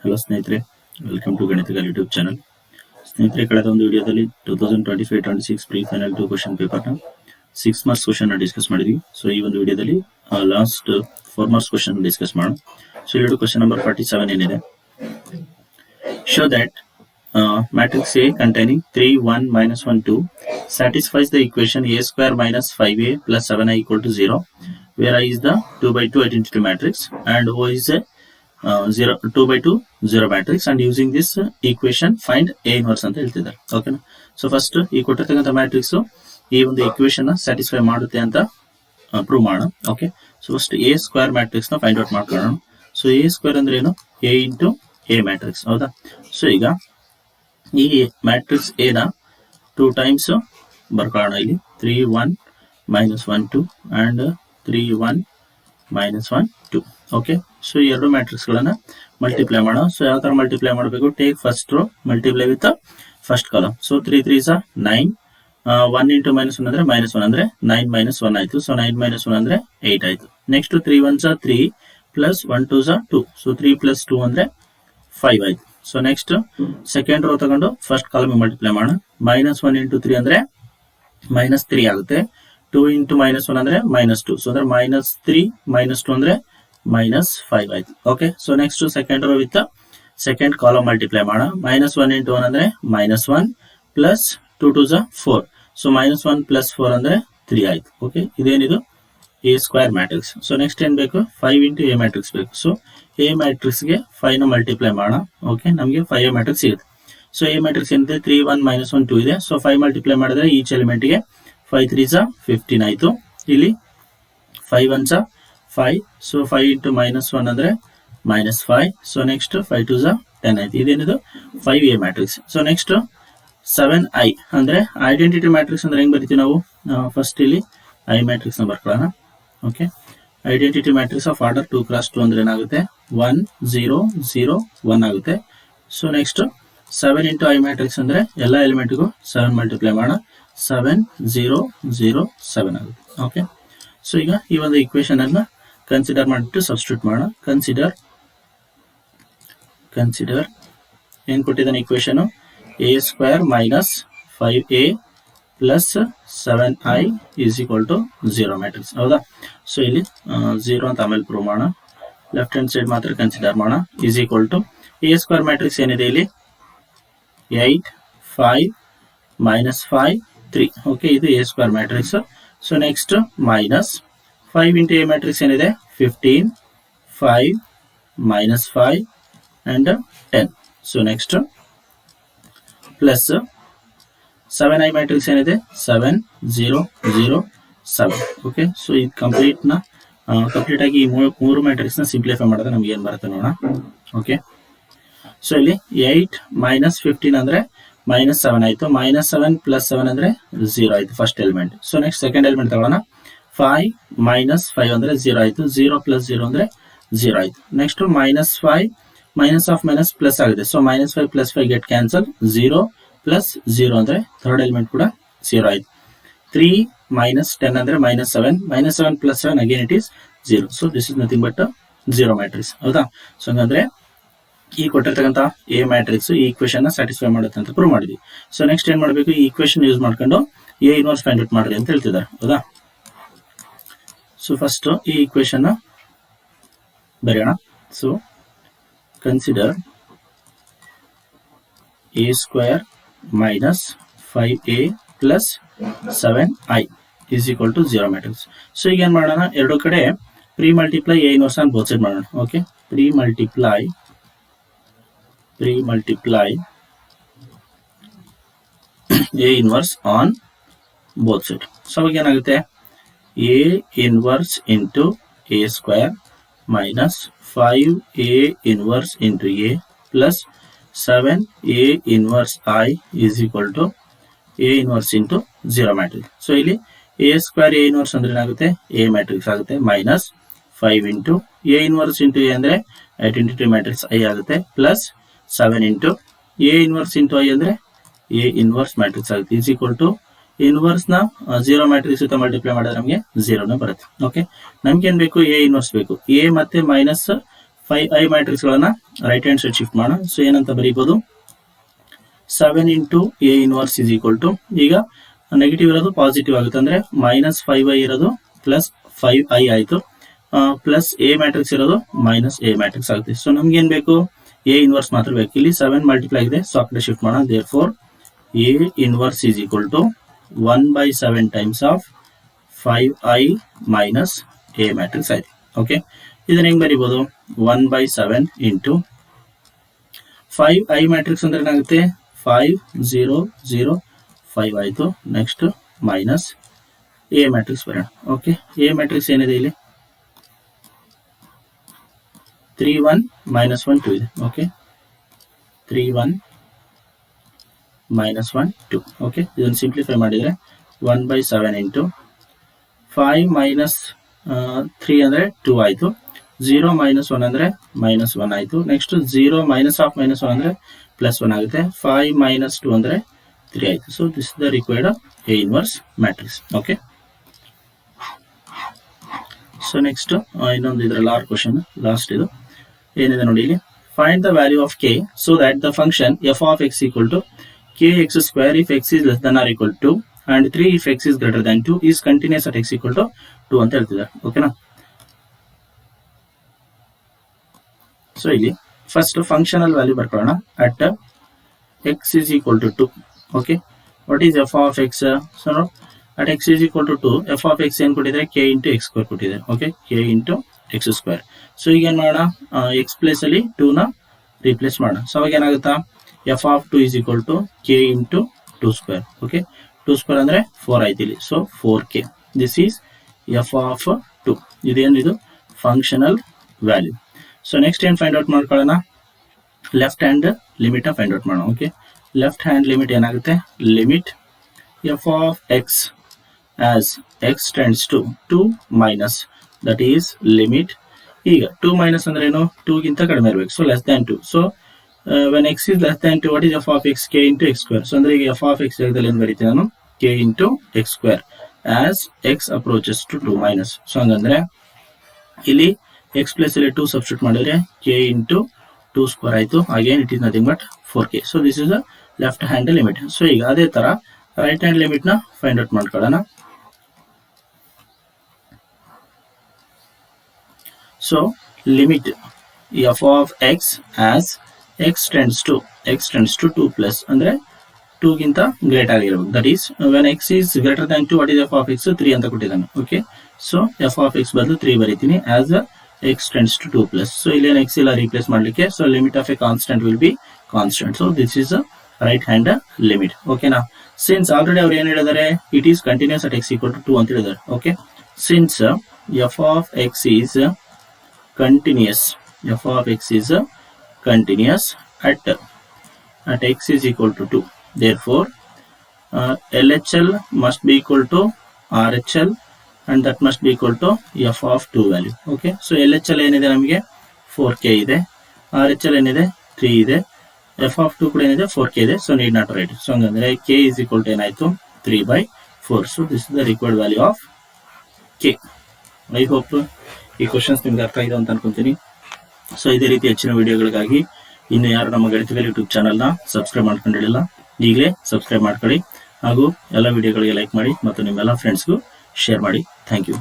Hello ಸ್ನೇಹಿತರೆ, welcome to ಗಣಿತಗಾರ YouTube channel. ಸ್ನೇಹಿತರೆ, ಕಳೆದ ಒಂದು ವಿಡಿಯೋದಲ್ಲಿ 2025-26 ಪ್ರೀ ಫೈನಲ್ 2 ಕ್ವಶನ್ ಪೇಪರ್ನ 6 ಮಾರ್ಕ್ಸ್ ಕ್ವಶನ್ ಡಿಸ್ಕಸ್ ಮಾಡಿದ್ವಿ. ಸೊ ಈ ಒಂದು ವಿಡಿಯೋದಲ್ಲಿ ಲಾಸ್ಟ್ 4 ಮಾರ್ಕ್ಸ್ ಕ್ವಶನ್ ಡಿಸ್ಕಸ್ ಮಾಡೋಣ. ಸೊ ಈ ಕ್ವಶನ್ ನಂಬರ್ 47 ಏನಿದೆ, show that matrix A containing 3, 1, minus 1, 2 satisfies the equation A square minus 5A plus 7I equal to 0, where I is the 2 by 2 identity matrix and O is a 2 by 2 0 matrix, and using this equation find A inverse ಅಂತ ಹೇಳ್ತಿದ್ದಾರೆ. ಓಕೆನಾ. So first ಈ ಕೊಟ್ಟಿರ್ತಕ್ಕಂಥ matrix ಈ ಒಂದು equation satisfy ಮಾಡುತ್ತೆ ಅಂತ prove ಮಾಡೋಣ. Okay. So first A square matrix ನ ಫೈಂಡ್ ಔಟ್ ಮಾಡ್ಕೊಳ್ಳೋಣ. ಸೊ ಎ ಸ್ಕ್ವೇರ್ ಅಂದ್ರೆ ಏನು? ಎ ಇಂಟು ಎ ಮ್ಯಾಟ್ರಿಕ್ಸ್, ಹೌದಾ? ಸೊ ಈಗ ಈ ಮ್ಯಾಟ್ರಿಕ್ಸ್ ಎ ನ 2 ಟೈಮ್ಸ್ ಬರ್ಕೊಳ್ಳೋಣ. ಇಲ್ಲಿ 3, 1, minus 1, 2 and 3, 1, minus 1, 2. Okay. So ಈ ಎರಡು ಮ್ಯಾಟ್ರಿಕ್ಸ್ ಗಳನ್ನ ಮಲ್ಟಿಪ್ಲೈ ಮಾಡೋಣ. ಸೊ ಯಾವ ತರ ಮಲ್ಟಿಪ್ಲೈ ಮಾಡಬೇಕು? Take first row, multiply with first column. So 3 3 is 9, 1 into -1 ಅಂದ್ರೆ -1 ಅಂದ್ರೆ 9 minus 1 ಆಯ್ತು. ಸೊ 9 minus 1 ಅಂದ್ರೆ 8 ಆಯ್ತು. Next 3 1s 3 plus 1 2s 2. So 3 plus 2 ಅಂದ್ರೆ 5 ಆಯ್ತು. ಸೊ ನೆಕ್ಸ್ಟ್ ಸೆಕೆಂಡ್ ರೋ ತಗೊಂಡು ಫಸ್ಟ್ ಕಾಲಮ್ ಮಲ್ಟಿಪ್ಲೈ ಮಾಡೋಣ. -1 into 3 ಅಂದ್ರೆ -3 ಆಗುತ್ತೆ. 2 into -1 ಅಂದ್ರೆ -2. ಸೊ ಅಂದ್ರೆ -3 -2 ಅಂದ್ರೆ -5 ಆಯ್ತು. Okay. So next second row with second column multiply ಮಾಡೋಣ. -1 into 1 ಅಂದ್ರೆ -1 plus 2 2s 4. ಸೊ -1 plus 4 ಅಂದ್ರೆ 3 ಆಯ್ತು. ಓಕೆ. ಇದೇನಿದು A square matrix. So next ಏನ್ ಬೇಕು? 5 into ಎ ಮ್ಯಾಟ್ರಿಕ್ಸ್ ಬೇಕು. ಸೊ ಎ ಮ್ಯಾಟ್ರಿಕ್ಸ್ ಗೆ 5 ನ ಮಲ್ಟಿಪ್ಲೈ ಮಾಡೋಣ. ಓಕೆ. ನಮಗೆ 5 ಮ್ಯಾಟ್ರಿಕ್ಸ್ ಸಿಗುತ್ತೆ. ಸೊ ಎ ಮ್ಯಾಟ್ರಿಕ್ಸ್ ಏನಿದೆ? 3 1 -1 2 ಇದೆ. ಸೊ 5 ಮಲ್ಟಿಪ್ಲೈ ಮಾಡಿದ್ರೆ ಈಚ್ ಎಲಿಮೆಂಟ್ ಗೆ 5 3s 15 ಆಯ್ತು. ಇಲ್ಲಿ 5 1s 5. ಸೊ 5 into -1 ಅಂದ್ರೆ -5. ಸೊ ನೆಕ್ಸ್ಟ್ 5 2s 10 ಆಯ್ತು. ಇದೇನಿದು 5 A matrix. So next 7i ಅಂದ್ರೆ ಐಡೆಂಟಿಟಿ ಮ್ಯಾಟ್ರಿಕ್ಸ್ ಅಂದ್ರೆ ಹೆಂಗ್ ಬರೀತೀವಿ ನಾವು? ಫಸ್ಟ್ ಇಲ್ಲಿ ಐ ಮ್ಯಾಟ್ರಿಕ್ಸ್ ನ ಬರ್ಕೊಳ್ಳೋಣ. Okay. Identity matrix of order 2 x 2 ಅಂದ್ರೆ ಏನಾಗುತ್ತೆ? 1 0 0 1 ಆಗುತ್ತೆ. So next 7 into I matrix ಅಂದ್ರೆ ಎಲ್ಲ ಎಲಿಮೆಂಟ್ಗೂ 7 ಮಲ್ಟಿಪ್ಲೈ ಮಾಡೋಣ. 7 0 0 7 ಆಗುತ್ತೆ. ಓಕೆ. ಸೊ ಈಗ ಈ ಒಂದು ಈಕ್ವೇಶನ್ ಅನ್ನ ಕನ್ಸಿಡರ್ ಮಾಡಿಬಿಟ್ಟು ಸಬ್ಸ್ಟಿಟ್ಯೂಟ್ ಮಾಡೋಣ. ಕನ್ಸಿಡರ್ ಏನ್ ಕೊಟ್ಟಿದ್ದಾನೆ equation? A square minus 5a plus 7i is equal to 0 matrix, ಹೌದಾ? ಸೊ ಇಲ್ಲಿ 0 ಅಂತ ಆಮೇಲೆ ಪ್ರೂವ್ ಮಾಡೋಣ. ಲೆಫ್ಟ್ ಹ್ಯಾಂಡ್ ಸೈಡ್ ಮಾತ್ರ ಕನ್ಸಿಡರ್ ಮಾಡೋಣ. Is equal to a square matrix ಏನಿದೆ ಇಲ್ಲಿ? 8 5 -5 3. ಓಕೆ. ಇದು a square matrix. So next minus 5 into a matrix ಏನಿದೆ? 15 5 -5 and 10. So next plus 7i matrix ಏನಿದೆ? 7 0 0 7. ಓಕೆ. ಸೊ ಇದು ಕಂಪ್ಲೀಟ್ ಆಗಿ ಈ ಮೂರು ಮ್ಯಾಟ್ರಿಕ್ಸ್ ನ ಸಿಂಪ್ಲಿಫೈ ಮಾಡಿದ್ರೆ ನಮ್ಗೆ ಏನ್ ಬರುತ್ತೆ ನೋಡೋಣ. ಓಕೆ. ಸೊ ಇಲ್ಲಿ 8 -15 ಅಂದ್ರೆ -7 ಆಯ್ತು. -7 plus 7 ಅಂದ್ರೆ 0 ಆಯ್ತು first element. So next second element ತಗೊಳ್ಳೋಣ. 5 -5 ಅಂದ್ರೆ 0 ಆಯ್ತು. 0 plus 0 ಅಂದ್ರೆ 0 ಆಯ್ತು. Next -5 minus of minus plus ಆಗಿದೆ. So -5 plus 5 get cancel. 0 plus 0 ಅಂದ್ರೆ ಥರ್ಡ್ ಎಲಿಮೆಂಟ್ ಕೂಡ 0 ಆಯ್ತು. 3 -10 ಅಂದ್ರೆ -7. -7 plus 7 again it is 0. So this is nothing but 0 matrix, ಹೌದಾ? ಸೊ ಹಂಗಂದ್ರೆ ಈ ಕೊಟ್ಟಿರ್ತಕ್ಕಂಥ ಎ ಮ್ಯಾಟ್ರಿಕ್ಸ್ ಈ ಈಕ್ವೇಶನ್ ನ ಸ್ಯಾಟಿಸ್ಫೈ ಮಾಡುತ್ತೆ ಅಂತ ಪ್ರೂವ್ ಮಾಡಿದ್ವಿ. ಸೊ ನೆಕ್ಸ್ಟ್ ಏನ್ ಮಾಡಬೇಕು? ಈ ಈಕ್ವೇಶನ್ ಯೂಸ್ ಮಾಡ್ಕೊಂಡು ಎ ಇನ್ವರ್ಸ್ ಫೈಂಡ್ ಔಟ್ ಮಾಡ್ರಿ ಅಂತ ಹೇಳ್ತಿದ್ದಾರೆ, ಹೌದಾ? ಸೊ ಫಸ್ಟ್ ಈ ಈಕ್ವೇಶನ್ ನ ಬರೆಯೋಣ. So consider A square minus 5a plus 7i is equal to 0 matrix. So ಈಗ ಏನ್ ಮಾಡೋಣ? ಎರಡು ಕಡೆ premultiply A inverse on both side ಮಾಡೋಣ. Okay. Premultiply A inverse on both side. So ಅವಾಗ ಏನಾಗುತ್ತೆ? A inverse into A square minus 5a inverse into A plus 7a inverse I is equal to A inverse into 0 matrix. So ಇಲ್ಲಿ A square A inverse ಅಂದ್ರೆ ಏನಾಗುತ್ತೆ? A matrix ಆಗುತ್ತೆ. Minus 5 into A inverse into A ಅಂದ್ರೆ identity matrix I ಆಗುತ್ತೆ. Plus 7 into A inverse into I ಅಂದ್ರೆ A inverse matrix ಆಗುತ್ತೆ. Is equal to inverse ನ 0 matrix ಜೊತೆ ಮಲ್ಟಿಪ್ಲೈ ಮಾಡಿದ್ರೆ ನಮಗೆ 0 ಬರುತ್ತೆ. ಓಕೆ. ನಮ್ಗೆ ಏನ್ ಬೇಕು? ಎ ಇನ್ವರ್ಸ್ ಬೇಕು. ಎ ಮತ್ತೆ 5i ಮ್ಯಾಟ್ರಿಕ್ಸ್ ಗಳನ್ನ ರೈಟ್ ಹ್ಯಾಂಡ್ ಸೈಡ್ ಶಿಫ್ಟ್ ಮಾಡೋಣ. ಸೊ ಏನಂತ ಬರೀಬಹುದು, 7 into a inverse is equal to, ಈಗ ನೆಗೆಟಿವ್ ಇರೋದು ಪಾಸಿಟಿವ್ ಆಗುತ್ತೆ, ಅಂದ್ರೆ -5i ಇರೋದು +5i ಆಯ್ತು, ಪ್ಲಸ್ ಎ ಮ್ಯಾಟ್ರಿಕ್ಸ್ ಇರೋದು -a ಮ್ಯಾಟ್ರಿಕ್ಸ್ ಆಗುತ್ತೆ. ಸೊ ನಮ್ಗೆ ಏನ್ ಬೇಕು, ಎ ಇನ್ವರ್ಸ್ ಮಾತ್ರ ಬೇಕು. ಇಲ್ಲಿ 7 ಮಲ್ಟಿಪ್ಲೈ ಆಗಿದೆ, ಸೊ ಆ ಕಡೆ ಶಿಫ್ಟ್ ಮಾಡೋಣ. Therefore A inverse is equal to 1/7 times of 5i minus a matrix ಆಯ್ತು. ಓಕೆ, ಇದನ್ನ ಹೆಂಗ್ ಬರೀಬಹುದು, 1/7 ಇಂಟು 5i ಮ್ಯಾಟ್ರಿಕ್ಸ್ ಅಂದ್ರೆ ಏನಾಗುತ್ತೆ, 5 0 0 5 ಆಯ್ತು. ನೆಕ್ಸ್ಟ್ ಮೈನಸ್ ಎ ಮ್ಯಾಟ್ರಿಕ್ಸ್ ಬರೋಣ. ಓಕೆ, ಎ ಮ್ಯಾಟ್ರಿಕ್ಸ್ ಏನಿದೆ ಇಲ್ಲಿ 3 1 -1 2 ಇದೆ. ಓಕೆ, 3 1 -1 2. ಓಕೆ, ಇದನ್ನು ಸಿಂಪ್ಲಿಫೈ ಮಾಡಿದ್ರೆ 1/7 ಇಂಟು 5 minus 3 ಅಂದ್ರೆ 2 ಆಯ್ತು, 0 - 1 ಅಂದ್ರೆ -1 ಆಯ್ತು. ನೆಕ್ಸ್ಟ್ 0 -1 ಅಂದ್ರೆ +1 ಆಗುತ್ತೆ, 5 - 2 ಅಂದ್ರೆ 3 ಆಯ್ತು. So this is the required A inverse matrix. Okay, so next ಇನ್ನೊಂದು ಇದರಲ್ಲಿ ಆರ್ ಕ್ವಶನ್, ಲಾಸ್ಟ್ ಇದು ಏನಿದೆ ನೋಡಿ ಇಲ್ಲಿ. Find the value of K so that the function f of x equal to kx² if x is less than or equal to and 3 if x is greater than 2 is continuous at x equal to 2 ಅಂತ ಹೇಳ್ತಿದ್ದಾರೆ. ಓಕೆನಾ. So ಇಲ್ಲಿ first functional value ಬರ್ಕೊಳ್ಳೋಣ. At x is equal to 2. Okay, what is f of x? So at x is equal to 2, f of x ಏನು ಕೊಟ್ಟಿದ್ದಾರೆ, k into x² ಕೊಟ್ಟಿದ್ದಾರೆ. Okay, k into x². So ಈಗ ಏನ್ ಮಾಡೋಣ, x place ಅಲ್ಲಿ 2 ನ replace ಮಾಡೋಣ. So ಅವಾಗ ಏನಾಗುತ್ತಾ, f of 2 is equal to k into 2². Okay, 2² ಅಂದ್ರೆ 4 ಆಯ್ತು ಇಲ್ಲಿ. So 4k. This is f of 2. ಇದೇನಿದು ಫಂಕ್ಷನಲ್ ವ್ಯಾಲ್ಯೂ. ಸೊ ನೆಕ್ಸ್ಟ್ ಏನ್ ಫೈಂಡ್ ಔಟ್ ಮಾಡ್ಕೊಳ್ಳೋಣ, ಲೆಫ್ಟ್ ಹ್ಯಾಂಡ್ ಲಿಮಿಟ್ ನ ಫೈಂಡ್ ಔಟ್ ಮಾಡೋಣ. ಓಕೆ, ಲೆಫ್ಟ್ ಹ್ಯಾಂಡ್ ಲಿಮಿಟ್ ಏನಾಗುತ್ತೆ, limit f of x as x tends to 2 minus, that is limit. ಈಗ 2 minus ಅಂದ್ರೆ ಏನು, 2 ಗಿಂತ ಕಡಿಮೆ ಇರಬೇಕು. So less than 2. So when x is less than 2, what is f of x? k into x². So ಅಂದ್ರೆ ಈಗ f of x ಜಾಗದಲ್ಲಿ ಏನು ಬರೀತೀನಿ ನಾನು, k into x² as x approaches to 2 minus. So ಹಂಗಂದ್ರೆ ಇಲ್ಲಿ x ಪ್ಲೇಸ್ ಅಲ್ಲಿ 2 substitute ಮಾಡಿದ್ರೆ k into 2² ಆಯ್ತು. Again it is nothing but 4k. So this is the left hand limit. So ಈಗ ಅದೇ ತರ ರೈಟ್ ಹ್ಯಾಂಡ್ ಲಿಮಿಟ್ ನ find out ಮಾಡ್ಕೊಳ್ಳೋಣ. So limit f of x as x tends to 2 plus ಅಂದ್ರೆ 2 ಗಿಂತ great ಆಗಿರಬೇಕು. That is when x is greater than 2, what is f of x? 3 ಅಂತ ಕೊಟ್ಟಿದ್ದಾನೆ. Okay, so f of x ಬದಲು 3 ಬರೀತೀನಿ as x tends to 2 plus. So ಇಲ್ಲಿ x ಇಲ್ಲ replace ಮಾಡ್ಲಿಕ್ಕೆ. So limit of a constant will be constant. So this is right hand limit. ಓಕೆನಾ. Since already ಅವ್ರು ಏನ್ ಹೇಳಿದ್ದಾರೆ, it is continuous at x equal to 2 ಅಂತ ಹೇಳಿದ್ದಾರೆ. Okay, since f of x is continuous, f of x is continuous at x is equal to 2. Therefore LHL must be equal to RHL and that must be equal to f of 2 value. Okay, so LHL ಏನಿದೆ ನಮಗೆ 4k ಇದೆ, RHL ಏನಿದೆ 3 ಇದೆ, f of 2 ಕೂಡ ಏನಿದೆ 4k ಇದೆ. So need not right. So ಹಂಗಂದ್ರೆ k is equal to ಏನಾಯ್ತು 3/4. So this is the required value of k. I hope ಈ ಕ್ವಶನ್ಸ್ ನಿಮ್ಗೆ ಅರ್ಥ ಆಗಿದೆ ಅಂತ ಅನ್ಕೊಂತೀನಿ. ಸೊ ಇದೇ ರೀತಿ ಹೆಚ್ಚಿನ ವಿಡಿಯೋಗಳಿಗಾಗಿ ಇನ್ನು ಯಾರು ನಮ್ಮ ಗಣಿತಕಲಿ ಯೂಟ್ಯೂಬ್ ಚಾನಲ್ನ ಸಬ್ಸ್ಕ್ರೈಬ್ ಮಾಡ್ಕೊಂಡಿರಲಿಲ್ಲ, ಈಗಲೇ ಸಬ್ಸ್ಕ್ರೈಬ್ ಮಾಡ್ಕೊಳ್ಳಿ ಹಾಗೂ ಎಲ್ಲ ವಿಡಿಯೋಗಳಿಗೆ ಲೈಕ್ ಮಾಡಿ ಮತ್ತು ನಿಮ್ಮೆಲ್ಲ ಫ್ರೆಂಡ್ಸ್ಗೂ ಶೇರ್ ಮಾಡಿ. Thank you.